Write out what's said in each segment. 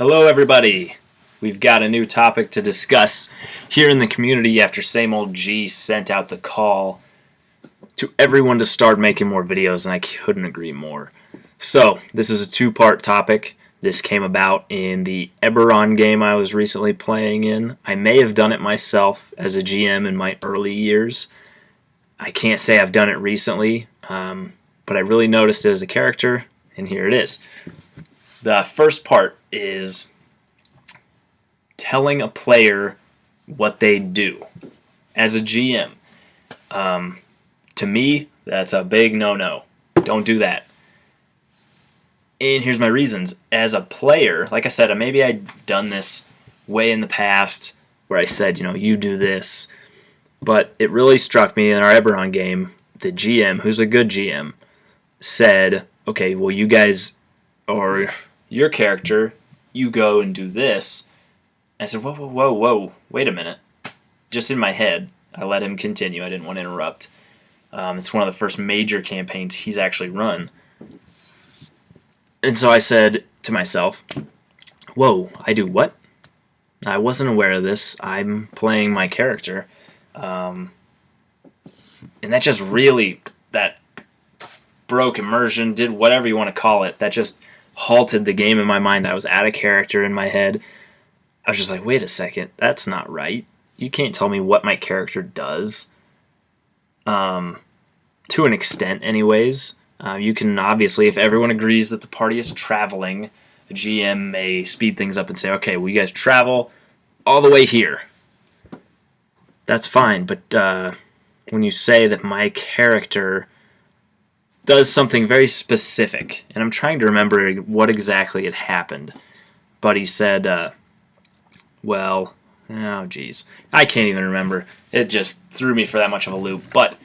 Hello everybody! We've got a new topic to discuss here in the community after Same Old G sent out the call to everyone to start making more videos, and I couldn't agree more. So, this is a two-part topic. This came about in the Eberron game I was recently playing in. I may have done it myself as a GM in my early years. I can't say I've done it recently, but I really noticed it as a character, and here it is. The first part is telling a player what they do as a GM. To me, that's a big no-no. Don't do that. And here's my reasons. As a player, like I said, maybe I'd done this way in the past where I said, you do this. But it really struck me in our Eberron game, the GM, who's a good GM, said, okay, well, you guys, or your character, you go and do this. And I said, whoa, wait a minute. Just in my head, I let him continue. I didn't want to interrupt. It's one of the first major campaigns he's actually run. And so I said to myself, whoa, I do what? I wasn't aware of this. I'm playing my character. And that just really, that broke immersion, did whatever you want to call it. That just halted the game in my mind. I was out of character in my head. I was just like, wait a second, that's not right. You can't tell me what my character does. To an extent, anyways. You can obviously, if everyone agrees that the party is traveling, a GM may speed things up and say, okay, well, you guys travel all the way here. That's fine, but when you say that my character does something very specific, and I'm trying to remember what exactly had happened, but he said, well, oh geez, I can't even remember. It just threw me for that much of a loop. But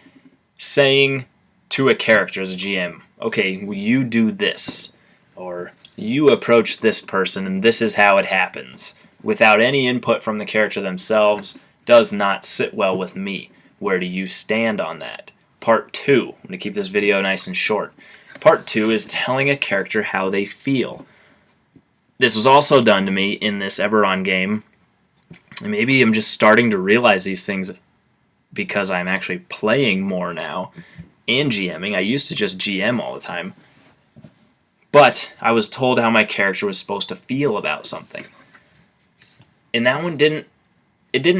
saying to a character as a GM, okay, well, you do this, or you approach this person, and this is how it happens, without any input from the character themselves, does not sit well with me. Where do you stand on that? Part 2, I'm going to keep this video nice and short. Part 2 is telling a character how they feel. This was also done to me in this Eberron game, and maybe I'm just starting to realize these things because I'm actually playing more now and GMing. I used to just GM all the time, but I was told how my character was supposed to feel about something. And that one didn't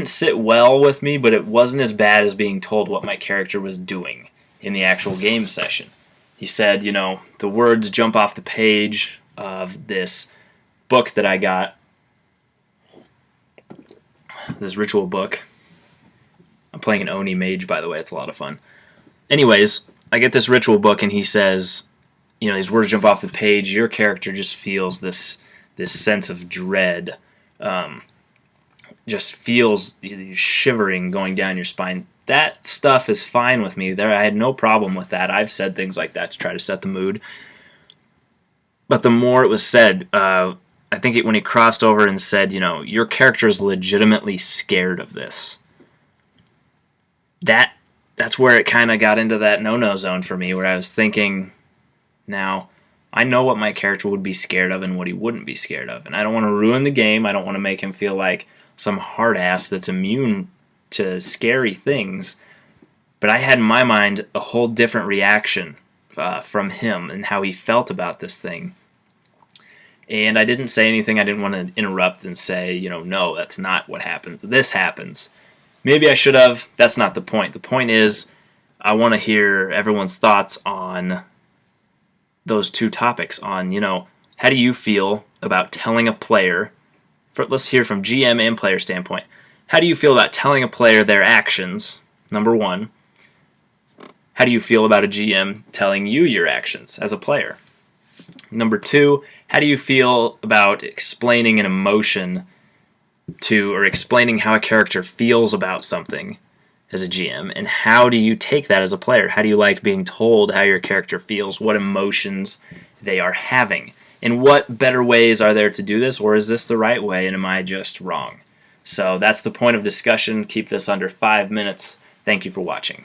sit well with me, but it wasn't as bad as being told what my character was doing in the actual game session. He said, the words jump off the page of this book that I got, this ritual book. I'm playing an Oni mage, by the way. It's a lot of fun. Anyways, I get this ritual book, and he says, these words jump off the page. Your character just feels this sense of dread. Just feels shivering going down your spine. That stuff is fine with me. I had no problem with that. I've said things like that to try to set the mood. But the more it was said, I think when he crossed over and said, your character is legitimately scared of this. That's where it kind of got into that no-no zone for me, where I was thinking, now, I know what my character would be scared of and what he wouldn't be scared of. And I don't want to ruin the game. I don't want to make him feel like some hard ass that's immune to scary things. But I had in my mind a whole different reaction from him and how he felt about this thing. And I didn't say anything. I didn't want to interrupt and say, no, that's not what happens. This happens. Maybe I should have. That's not the point. The point is, I want to hear everyone's thoughts on those two topics. On, how do you feel about telling a player, let's hear from GM and player standpoint. How do you feel about telling a player their actions, number one? How do you feel about a GM telling you your actions as a player? Number two, how do you feel about explaining an emotion or explaining how a character feels about something as a GM? And how do you take that as a player? How do you like being told how your character feels, what emotions they are having? And what better ways are there to do this, or is this the right way, and am I just wrong? So that's the point of discussion. Keep this under 5 minutes. Thank you for watching.